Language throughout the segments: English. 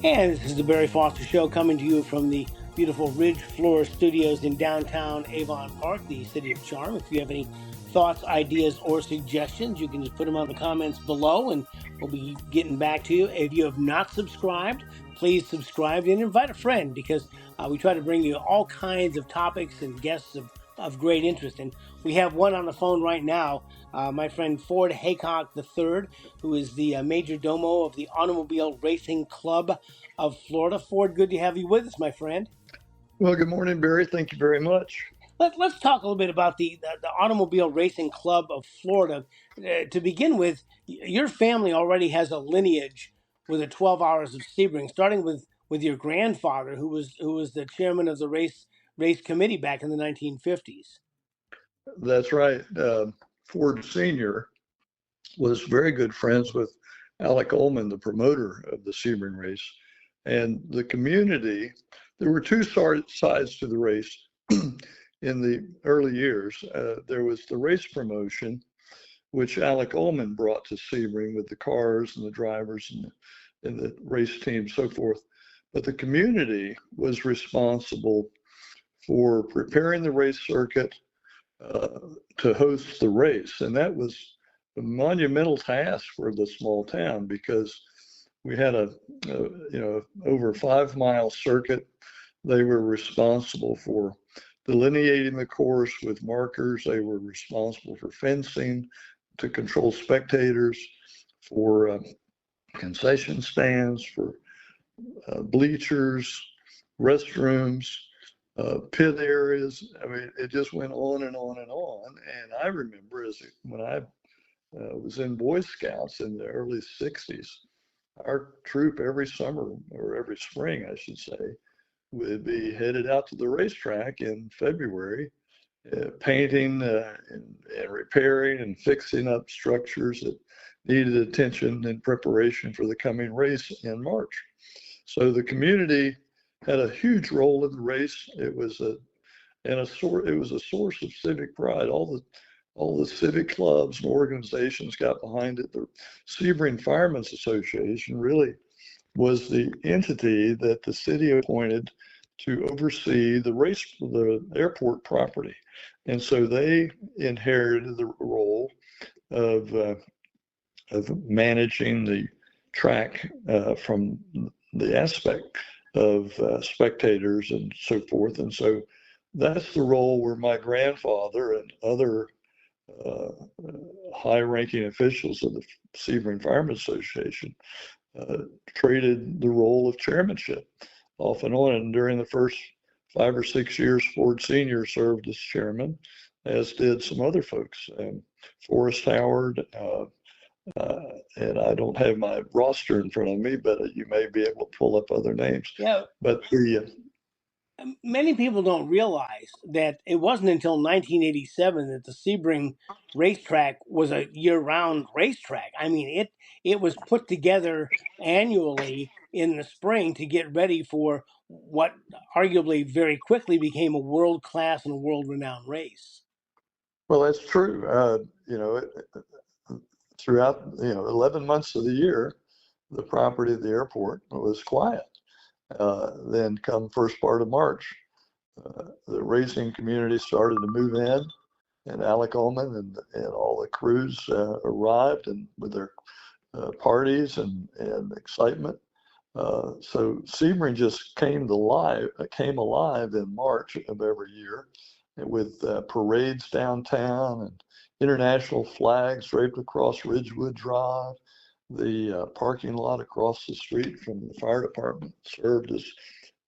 And this is the Barry Foster Show coming to you from the beautiful Ridge Floor Studios in downtown Avon Park, the city of charm. If you have any thoughts, ideas, or suggestions, you can just put them on the comments below and we'll be getting back to you. If you have not subscribed, please subscribe and invite a friend because we try to bring you all kinds of topics and guests of great interest. And we have one on the phone right now, my friend Ford Heacock III, who is the major domo of the Automobile Racing Club of Florida. Ford, good to have you with us, my friend. Well, good morning, Barry. Thank you very much. Let's talk a little bit about the Automobile Racing Club of Florida. To begin with, your family already has a lineage with the 12 Hours of Sebring, starting with your grandfather, who was the chairman of the race committee back in the 1950s. That's right. Ford Sr. was very good friends with Alec Ullman, the promoter of the Sebring race. And the community, there were two sides to the race in the early years. There was the race promotion, which Alec Ullman brought to Sebring with the cars and the drivers and the race team, so forth. But the community was responsible for preparing the race circuit to host the race. And that was a monumental task for the small town because we had a over 5 mile circuit. They were responsible for delineating the course with markers. They were responsible for fencing to control spectators, for concession stands, for bleachers, restrooms, pit areas. I mean, it just went on and on and on. And I remember when I was in Boy Scouts in the early 60s, our troop every summer, or every spring, I should say, would be headed out to the racetrack in February, painting and repairing and fixing up structures that needed attention in preparation for the coming race in March. So the community had a huge role in the race. It was a source of civic pride. All the civic clubs and organizations got behind it. The Sebring Firemen's Association really was the entity that the city appointed to oversee the airport property. And so they inherited the role of managing the track from the aspect of spectators and so forth. And so that's the role where my grandfather and other high-ranking officials of the Sebring Firemen's Association traded the role of chairmanship off and on. And during the first 5 or 6 years, Ford Sr. served as chairman, as did some other folks, Forrest Howard, and I don't have my roster in front of me, but you may be able to pull up other names. Yeah. But many people don't realize that it wasn't until 1987 that the Sebring racetrack was a year-round racetrack. I mean, it was put together annually in the spring to get ready for what arguably very quickly became a world-class and a world-renowned race. Well, that's true. Throughout 11 months of the year, the property of the airport was quiet. Then come first part of March, the racing community started to move in, and Alec Ullman and all the crews arrived and with their parties and excitement. So Sebring just came alive in March of every year with parades downtown and international flags draped across Ridgewood Drive. The parking lot across the street from the fire department served as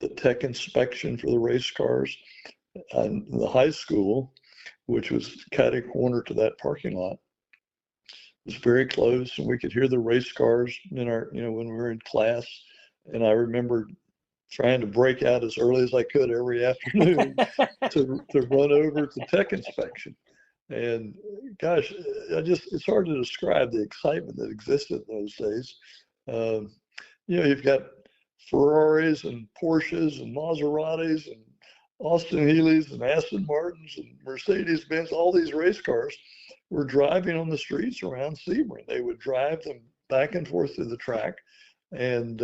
the tech inspection for the race cars. And the high school, which was catty corner to that parking lot, was very close, and we could hear the race cars in our, when we were in class. And I remember trying to break out as early as I could every afternoon to run over to tech inspection. And gosh, it's hard to describe the excitement that existed in those days. You've got Ferraris and Porsches and Maseratis and Austin Healey's and Aston Martins and Mercedes-Benz. All these race cars were driving on the streets around Sebring. They would drive them back and forth through the track. And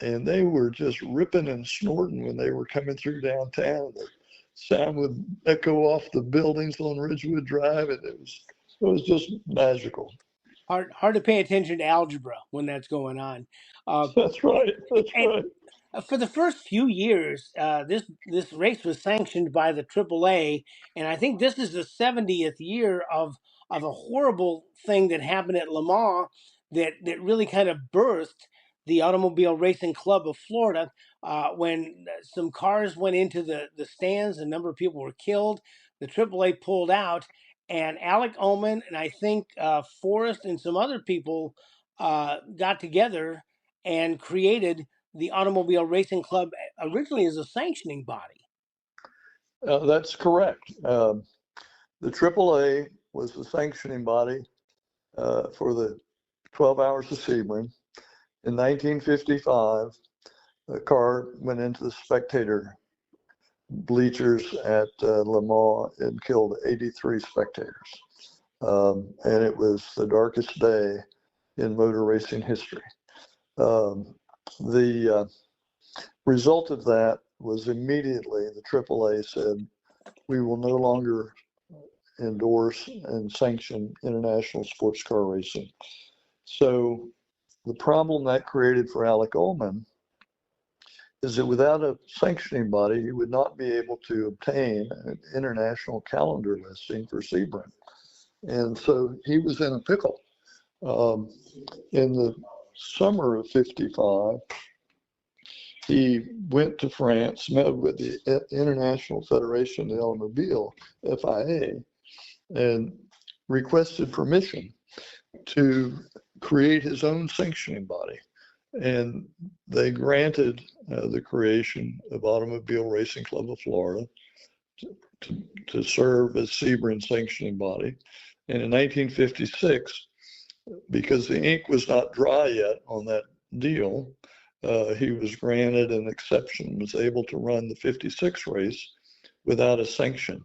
and they were just ripping and snorting when they were coming through downtown. The sound would echo off the buildings on Ridgewood Drive, and it was just magical. Hard to pay attention to algebra when that's going on. Uh, That's right. That's and right. for the first few years, this race was sanctioned by the AAA, and I think this is the 70th year of a horrible thing that happened at Le Mans that really kind of birthed the Automobile Racing Club of Florida. When some cars went into the stands, a number of people were killed. The AAA pulled out, and Alec Ullman and I think Forrest and some other people got together and created the Automobile Racing Club originally as a sanctioning body. That's correct. The AAA was the sanctioning body for the 12 Hours of Sebring. In 1955, a car went into the spectator bleachers at Le Mans and killed 83 spectators. And it was the darkest day in motor racing history. The result of that was immediately the AAA said, we will no longer endorse and sanction international sports car racing. So the problem that created for Alec Ullman is that without a sanctioning body, he would not be able to obtain an international calendar listing for Sebring. And so he was in a pickle. In the summer of 55, he went to France, met with the International Federation de l'Automobile, FIA, and requested permission to create his own sanctioning body. And they granted the creation of Automobile Racing Club of Florida to serve as Sebring sanctioning body. And in 1956, because the ink was not dry yet on that deal, he was granted an exception, was able to run the 56 race without a sanction.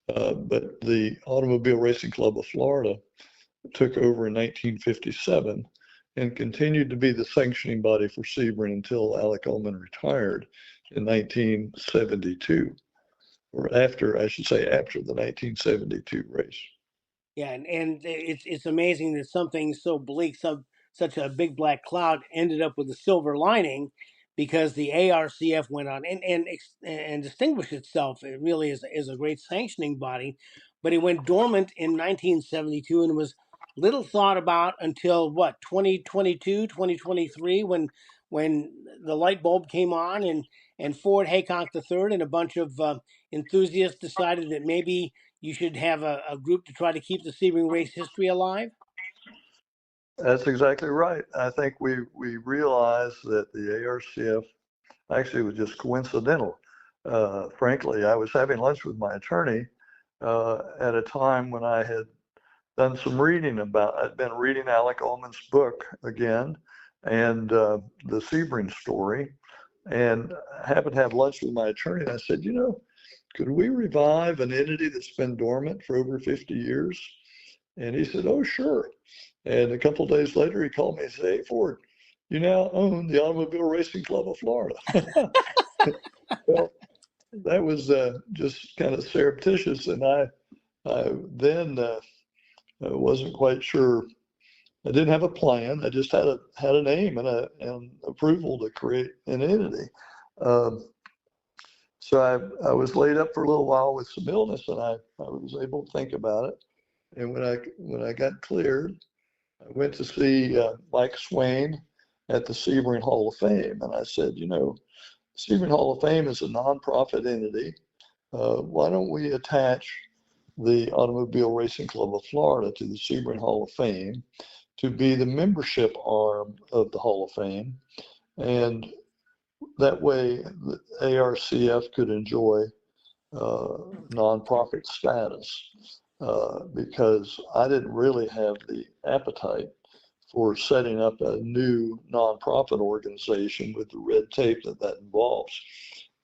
But the Automobile Racing Club of Florida took over in 1957 and continued to be the sanctioning body for Sebring until Alec Ullman retired in 1972, or after, I should say, after the 1972 race. Yeah, and it's amazing that something so bleak, such a big black cloud, ended up with a silver lining, because the ARCF went on and distinguished itself. It really is a great sanctioning body, but it went dormant in 1972 and was little thought about until what, 2022, 2023, when the light bulb came on, and Ford Heacock III and a bunch of enthusiasts decided that maybe you should have a group to try to keep the Sebring race history alive? That's exactly right. I think we realized that the ARCF actually was just coincidental. Frankly, I was having lunch with my attorney at a time when I had done some reading I'd been reading Alec Ullman's book again, and the Sebring story, and I happened to have lunch with my attorney, and I said, could we revive an entity that's been dormant for over 50 years? And he said, oh, sure. And a couple of days later, he called me and said, hey, Ford, you now own the Automobile Racing Club of Florida. Well, that was just kind of surreptitious. And I then wasn't quite sure. I didn't have a plan. I just had a name and approval to create an entity. So I was laid up for a little while with some illness, and I was able to think about it. And when I got cleared, I went to see Mike Swain at the Sebring Hall of Fame, and I said, Sebring Hall of Fame is a nonprofit entity. Why don't we attach the Automobile Racing Club of Florida to the Sebring Hall of Fame to be the membership arm of the Hall of Fame, and that way the ARCF could enjoy nonprofit status, because I didn't really have the appetite for setting up a new nonprofit organization with the red tape that involves.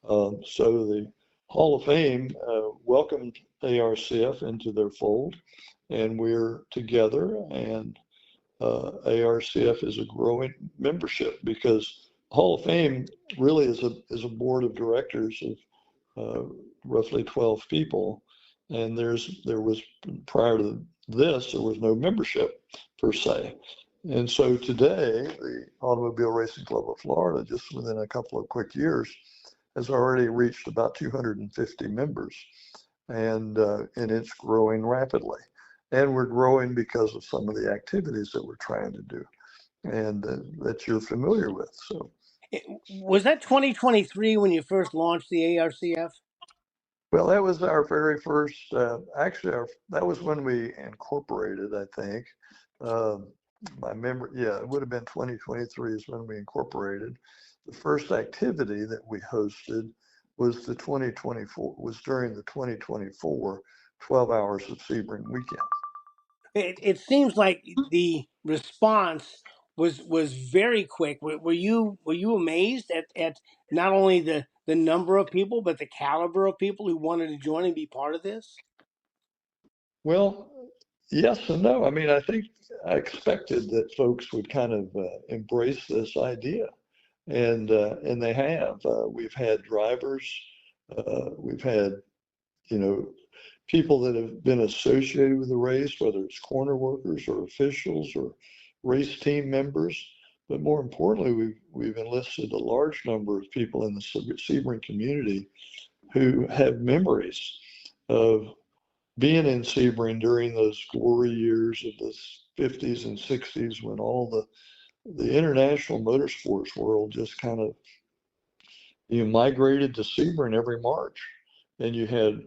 So the Hall of Fame welcomed ARCF into their fold, and we're together, and ARCF is a growing membership because Hall of Fame really is a board of directors of roughly 12 people, and there was prior to this there was no membership per se, and so today the Automobile Racing Club of Florida, just within a couple of quick years, has already reached about 250 members, and it's growing rapidly, and we're growing because of some of the activities that we're trying to do, and that you're familiar with. So. Was that 2023 when you first launched the ARCF? Well, that was our very first, that was when we incorporated, I think. My memory, yeah, it would have been 2023 is when we incorporated. The first activity that we hosted was during the 2024 12 Hours of Sebring weekend. It seems like the response was very quick. Were you amazed at not only the number of people but the caliber of people who wanted to join and be part of this? Well, yes and no. I mean, I think I expected that folks would kind of embrace this idea, and they have. We've had drivers, we've had, you know, people that have been associated with the race, whether it's corner workers or officials or race team members. But more importantly, we've enlisted a large number of people in the Sebring community who have memories of being in Sebring during those glory years of the 50s and 60s, when all the international motorsports world just kind of, migrated to Sebring every March, and you had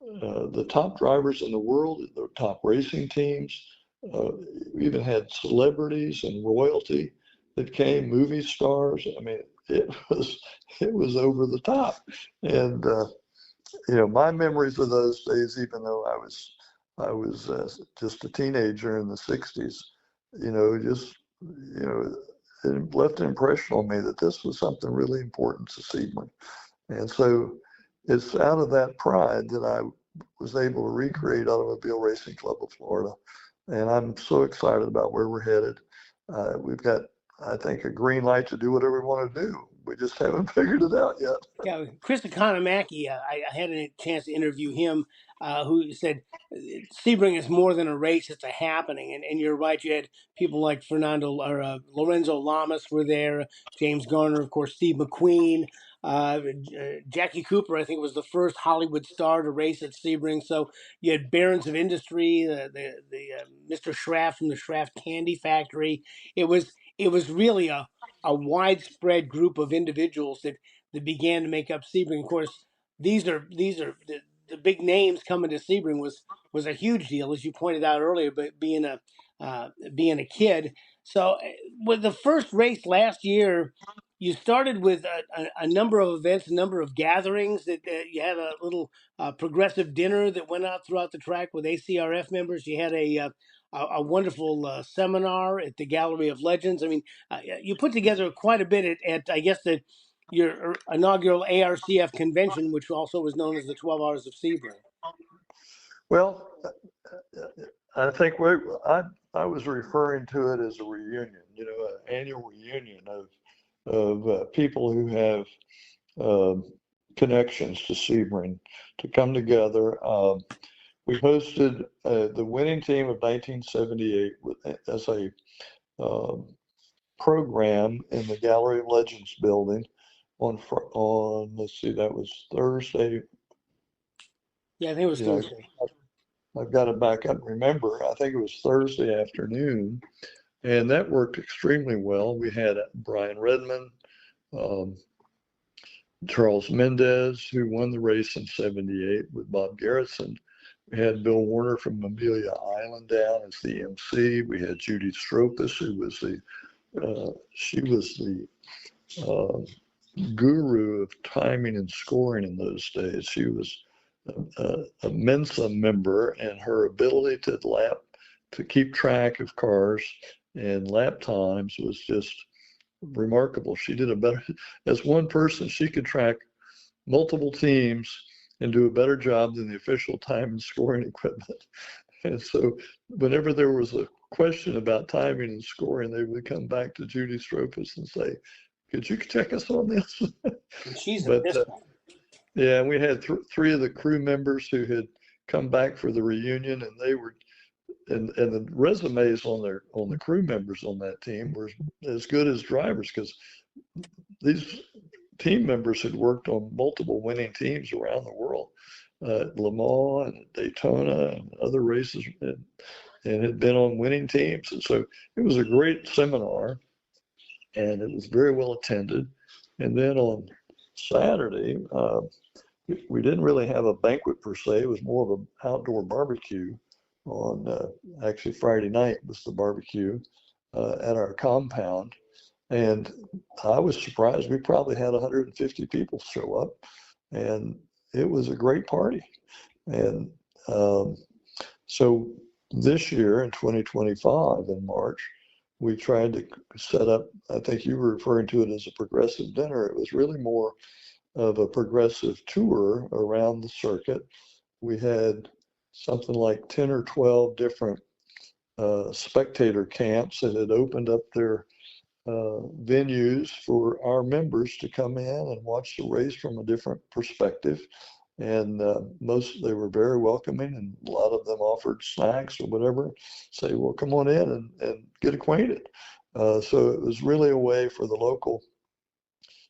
the top drivers in the world, the top racing teams. We even had celebrities and royalty that came, movie stars. I mean, it was over the top, and my memories of those days, even though I was just a teenager in the '60s, just it left an impression on me that this was something really important to Sebring. And so it's out of that pride that I was able to recreate Automobile Racing Club of Florida. And I'm so excited about where we're headed. We've got, I think, a green light to do whatever we want to do. We just haven't figured it out yet. Yeah, Chris Economaki, I had a chance to interview him, who said Sebring is more than a race; it's a happening. And you're right. You had people like Lorenzo Lamas were there, James Garner, of course, Steve McQueen, Jackie Cooper. I think was the first Hollywood star to race at Sebring. So you had barons of industry, the Mr. Schraft from the Schraft Candy Factory. It was really a widespread group of individuals that began to make up Sebring. Of course, these are the big names coming to Sebring was a huge deal, as you pointed out earlier. But being a kid, so with the first race last year, you started with a number of events, a number of gatherings. That you had a little progressive dinner that went out throughout the track with ACRF members. You had a wonderful seminar at the Gallery of Legends. I mean, you put together quite a bit at I guess your inaugural ARCF convention, which also was known as the 12 Hours of Sebring. Well, I think I was referring to it as a reunion, an annual reunion of people who have connections to Sebring to come together. We hosted the winning team of 1978 as a program in the Gallery of Legends building on let's see, that was Thursday. Yeah, I think it was Thursday. I've got to back up and remember. I think it was Thursday afternoon, and that worked extremely well. We had Brian Redmond, Charles Mendez, who won the race in '78 with Bob Garrison. We had Bill Warner from Amelia Island down as the MC. We had Judy Stropus, who was she was the guru of timing and scoring in those days. She was a Mensa member, and her ability to keep track of cars and lap times was just remarkable. She did as one person, she could track multiple teams and do a better job than the official time and scoring equipment. And so whenever there was a question about timing and scoring, they would come back to Judy Stropus and say, could you check us on this? And she's a But pistol. yeah, we had three of the crew members who had come back for the reunion, and they were and the resumes on the crew members on that team were as good as drivers because these team members had worked on multiple winning teams around the world, Le Mans and Daytona and other races, and had been on winning teams. And so it was a great seminar, and it was very well attended. And then on Saturday, we didn't really have a banquet per se. It was more of an outdoor barbecue on actually Friday night was the barbecue at our compound. And I was surprised. We probably had 150 people show up, and it was a great party. And so this year in 2025 in March, we tried to set up, I think you were referring to it as a progressive dinner. It was really more of a progressive tour around the circuit. We had something like 10 or 12 different spectator camps that had opened up their venues for our members to come in and watch the race from a different perspective. And they were very welcoming, and a lot of them offered snacks or whatever. Say, well, come on in and get acquainted. So it was really a way for the local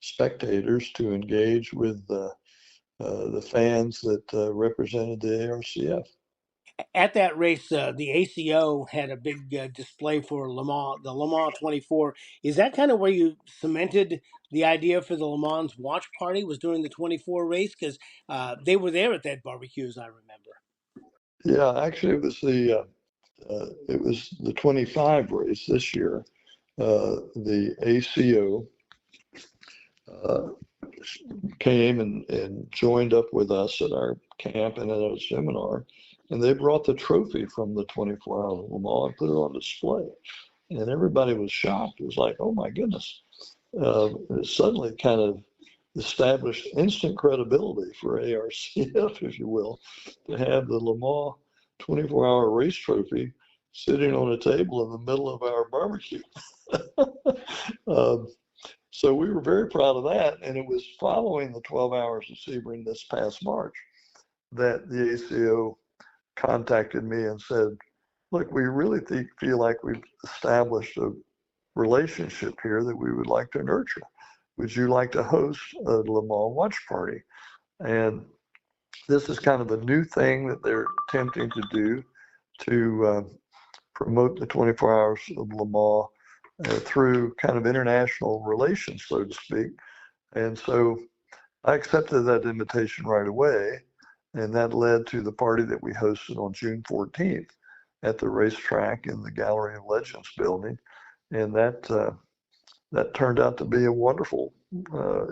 spectators to engage with the fans that represented the ARCF. At that race, the ACO had a big display for Le Mans, the Le Mans 24. Is that kind of where you cemented the idea for the Le Mans watch party? Was during the 24 race because they were there at that barbecue, as I remember. Yeah, actually, it was the 25 race this year. The ACO uh, came and joined up with us at our camp and at a seminar, and they brought the trophy from the 24-hour Le Mans and put it on display. And everybody was shocked. It was like, oh my goodness. It suddenly kind of established instant credibility for ARCF, if you will, to have the Le Mans 24-hour race trophy sitting on a table in the middle of our barbecue. um, so we were very proud of that, and it was following the 12 Hours of Sebring this past March that the ACO contacted me and said, look, we really feel like we've established a relationship here that we would like to nurture. Would you like to host a Le Mans watch party? And this is kind of a new thing that they're attempting to do to promote the 24 Hours of Le Mans through kind of international relations, so to speak. And so I accepted that invitation right away, and that led to the party that we hosted on June 14th at the racetrack in the Gallery of Legends building. And that turned out to be a wonderful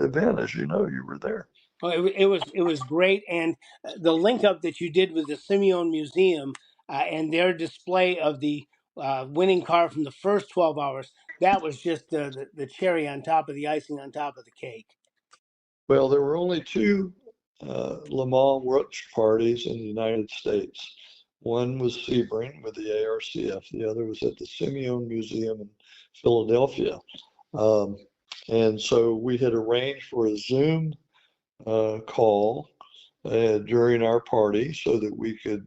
event. As you know, you were there. Oh, it was great, and the link up that you did with the Simeon Museum and their display of the winning car from the first 12 hours, that was just the cherry on top of the icing on top of the cake. Well, there were only two Le Mans watch parties in the United States. One was Sebring with the ARCF. The other was at the Simeon Museum in Philadelphia. Um, and so we had arranged for a Zoom call during our party so that we could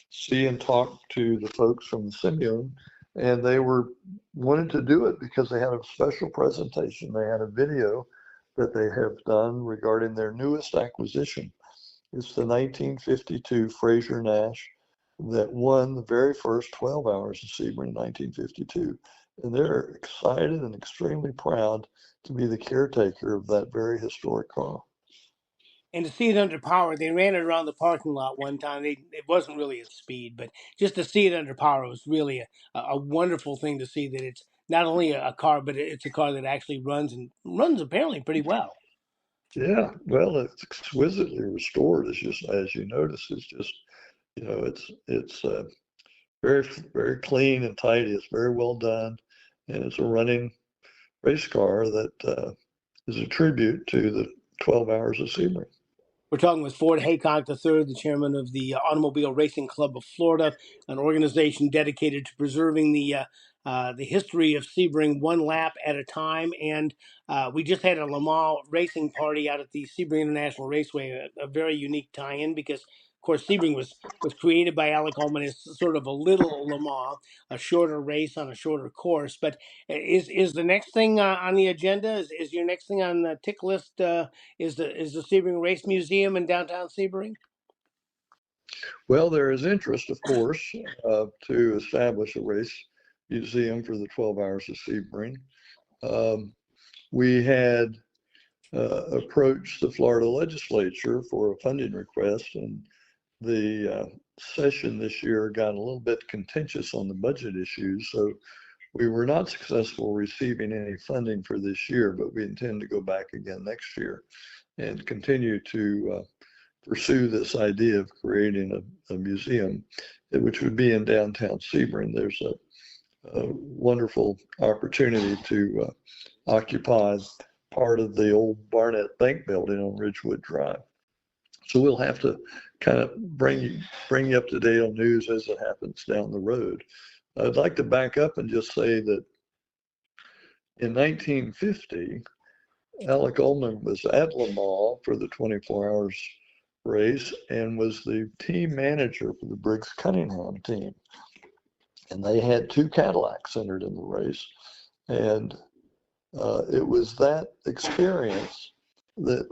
see and talk to the folks from the Simeon. And they were wanted to do it because they had a special presentation. They had a video that they have done regarding their newest acquisition. It's the 1952 Fraser Nash that won the very first 12 Hours of Sebring in 1952. And they're excited and extremely proud to be the caretaker of that very historic car. And to see it under power, they ran it around the parking lot one time. It wasn't really at speed, but just to see it under power was really a wonderful thing to see that it's not only a car, but it's a car that actually runs and runs apparently pretty well. Yeah, well, it's exquisitely restored, as you notice. It's just, it's very, very clean and tidy. It's very well done, and it's a running race car that is a tribute to the 12 Hours of Sebring. We're talking with Ford Heacock III, the chairman of the Automobile Racing Club of Florida, an organization dedicated to preserving the history of Sebring one lap at a time. And we just had a Le Mans racing party out at the Sebring International Raceway, a very unique tie-in because, of course, Sebring was created by Alec Ullman as sort of a little Le Mans, a shorter race on a shorter course. But is the next thing on the agenda? Is your next thing on the tick list? Is the Sebring Race Museum in downtown Sebring? Well, there is interest, of course, to establish a race museum for the 12 Hours of Sebring. We had approached the Florida legislature for a funding request, and the session this year got a little bit contentious on the budget issues, so we were not successful receiving any funding for this year, but we intend to go back again next year and continue to pursue this idea of creating a museum, which would be in downtown Sebring. There's a wonderful opportunity to occupy part of the old Barnett Bank building on Ridgewood Drive. So we'll have to kind of bring you up to date on news as it happens down the road. I'd like to back up and just say that in 1950, Alec Ullman was at Le Mans for the 24 Hours race and was the team manager for the Briggs Cunningham team. And they had 2 Cadillacs entered in the race. And it was that experience that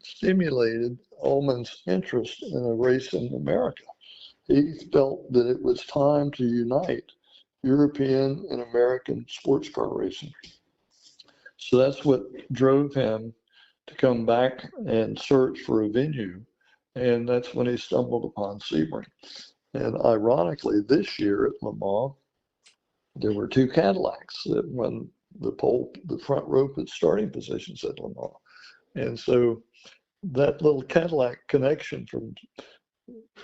stimulated Ullman's interest in a race in America. He felt that it was time to unite European and American sports car racing. So that's what drove him to come back and search for a venue. And that's when he stumbled upon Sebring. And ironically, this year at Le Mans, there were 2 Cadillacs that won the front rope at starting positions at Le Mans. And so that little Cadillac connection from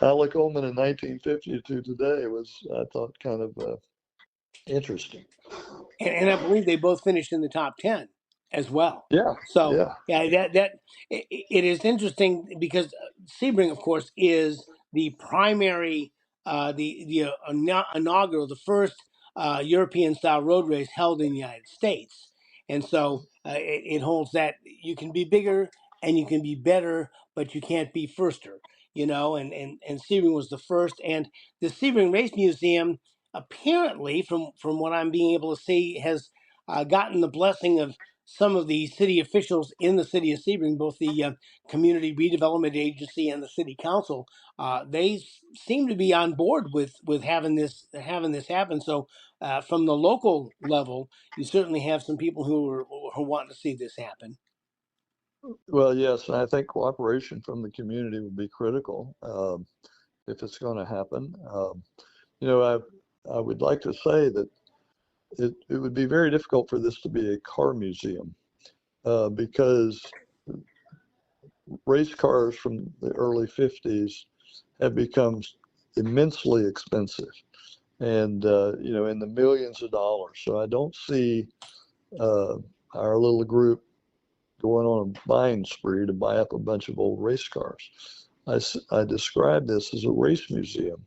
Alec Ullman in 1950 to today was, I thought, kind of interesting. And I believe they both finished in the top 10 as well. Yeah, So yeah. it is interesting because Sebring, of course, is the primary, inaugural, the first European style road race held in the United States, and so it holds that you can be bigger and you can be better, but you can't be firster. And Sebring was the first, and the Sebring Race Museum apparently, from what I'm being able to see, has gotten the blessing of some of the city officials in the city of Sebring, both the Community Redevelopment Agency and the City Council. They seem to be on board with having this happen. So, from the local level, you certainly have some people who want to see this happen. Well, yes, and I think cooperation from the community would be critical if it's going to happen. I would like to say that it would be very difficult for this to be a car museum because race cars from the early 50s have become immensely expensive and, in the millions of dollars. So I don't see our little group going on a buying spree to buy up a bunch of old race cars. I describe this as a race museum.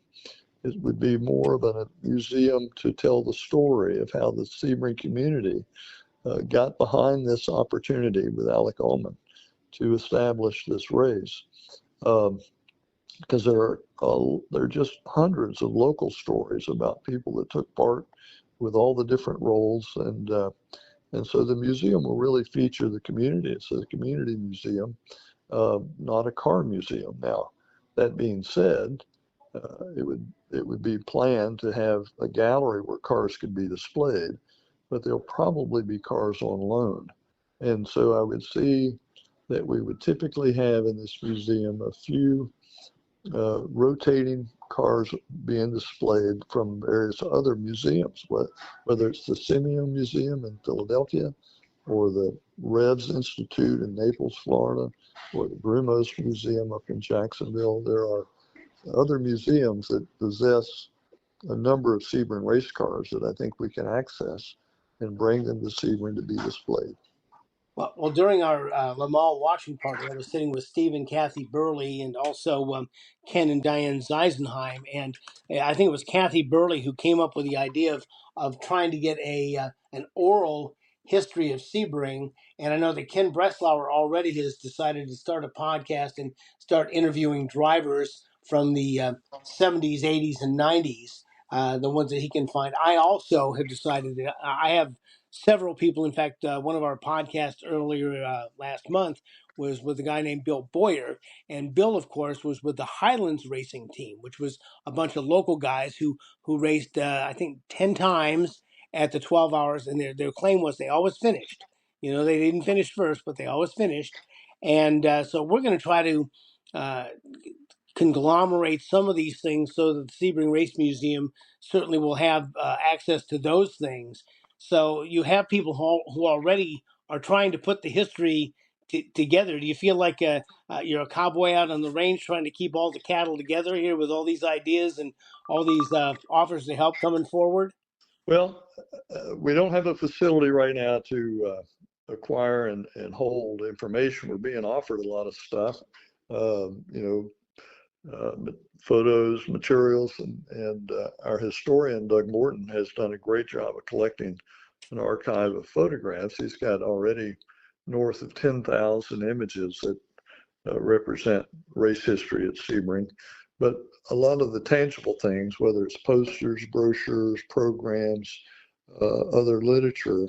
It would be more of a museum to tell the story of how the Sebring community got behind this opportunity with Alec Ullman to establish this race. Because there are just hundreds of local stories about people that took part with all the different roles, and so the museum will really feature the community. It's a community museum, not a car museum. Now, that being said, it would be planned to have a gallery where cars could be displayed, but there'll probably be cars on loan. And so I would see that we would typically have in this museum a few rotating cars being displayed from various other museums, whether it's the Simeon Museum in Philadelphia or the Revs Institute in Naples, Florida, or the Brumos Museum up in Jacksonville. There are other museums that possess a number of Sebring race cars that I think we can access and bring them to Sebring to be displayed. Well, during our Le Mans watching party, I was sitting with Steve and Kathy Burley and also Ken and Diane Zeisenheim. And I think it was Kathy Burley who came up with the idea of trying to get an oral history of Sebring. And I know that Ken Breslauer already has decided to start a podcast and start interviewing drivers from the 70s, 80s, and 90s, the ones that he can find. I also have decided that I have several people. In fact, one of our podcasts earlier last month was with a guy named Bill Boyer. And Bill, of course, was with the Highlands Racing Team, which was a bunch of local guys who raced, I think, 10 times at the 12 hours. And their claim was they always finished. You know, they didn't finish first, but they always finished. And so we're going to try to uh, conglomerate some of these things so that the Sebring Race Museum certainly will have access to those things. So you have people who already are trying to put the history together. Do you feel like you're a cowboy out on the range trying to keep all the cattle together here with all these ideas and all these offers to help coming forward? Well, we don't have a facility right now to acquire and hold information. We're being offered a lot of stuff, you know, photos, materials, and our historian, Doug Morton, has done a great job of collecting an archive of photographs. He's got already north of 10,000 images that represent race history at Sebring. But a lot of the tangible things, whether it's posters, brochures, programs, other literature,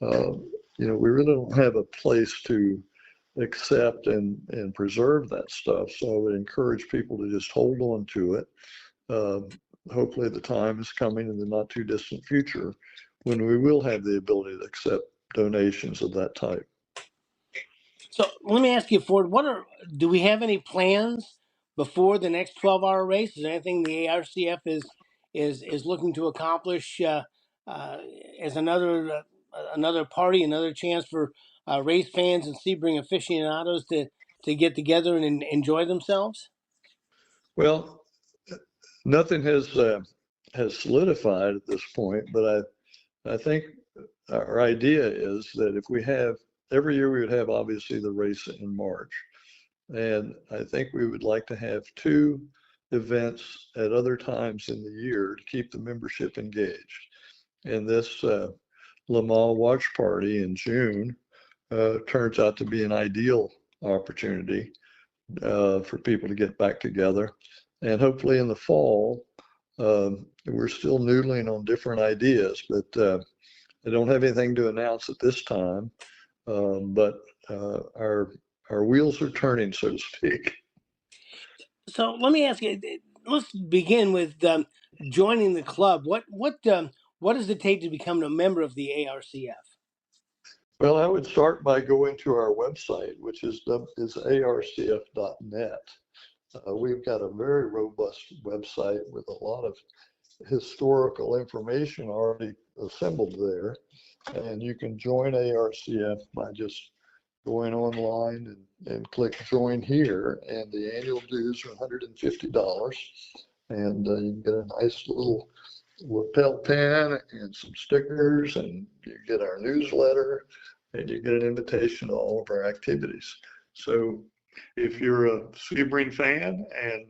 you know, we really don't have a place to accept and preserve that stuff. So I would encourage people to just hold on to it. Hopefully the time is coming in the not too distant future when we will have the ability to accept donations of that type. So let me ask you, Ford, do we have any plans before the next 12-hour race? Is there anything the ARCF is looking to accomplish uh, as another party, another chance for race fans and Sebring aficionados to get together and enjoy themselves? Well, nothing has solidified at this point, but I think our idea is that if we have every year, we would have obviously the race in March. And I think we would like to have two events at other times in the year to keep the membership engaged. And this Le Mans Watch Party in June turns out to be an ideal opportunity for people to get back together. And hopefully in the fall, we're still noodling on different ideas, but I don't have anything to announce at this time. But our wheels are turning, so to speak. So let me ask you. Let's begin with joining the club. What does it take to become a member of the ARCF? Well, I would start by going to our website, which is arcf.net. We've got a very robust website with a lot of historical information already assembled there. And you can join ARCF by just going online and click join here. And the annual dues are $150. And you can get a nice little lapel pin and some stickers, and you get our newsletter, and you get an invitation to all of our activities. So if you're a Sebring fan and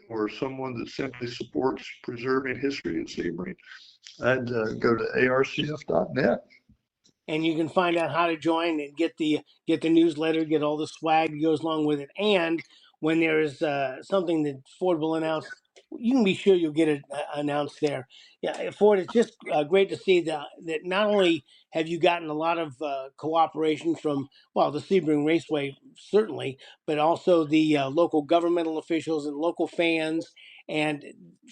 or someone that simply supports preserving history of Sebring, I'd go to arcf.net. And you can find out how to join and get the newsletter, get all the swag that goes along with it. And when there is something that Ford will announce, you can be sure you'll get it announced there. Yeah, Ford, it's just great to see that not only have you gotten a lot of cooperation from, well, the Sebring Raceway certainly, but also the local governmental officials and local fans. And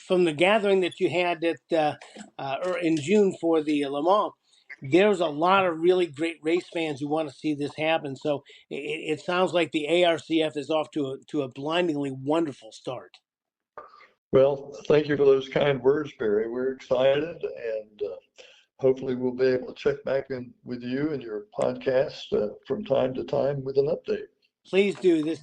from the gathering that you had in June for the Le Mans, there's a lot of really great race fans who want to see this happen. So it sounds like the ARCF is off to a blindingly wonderful start. Well, thank you for those kind words, Barry. We're excited, and hopefully we'll be able to check back in with you and your podcast from time to time with an update. Please do this.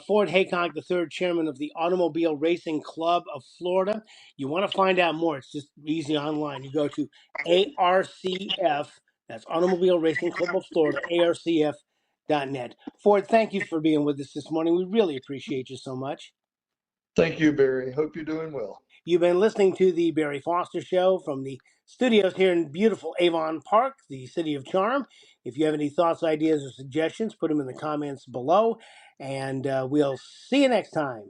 Ford Heacock, the third chairman of the Automobile Racing Club of Florida. You want to find out more, it's just easy online. You go to arcf.net. That's Automobile Racing Club of Florida, ARCF.net. Ford, thank you for being with us this morning. We really appreciate you so much. Thank you, Barry. Hope you're doing well. You've been listening to the Barry Foster Show from the studios here in beautiful Avon Park, the city of charm. If you have any thoughts, ideas, or suggestions, put them in the comments below, and we'll see you next time.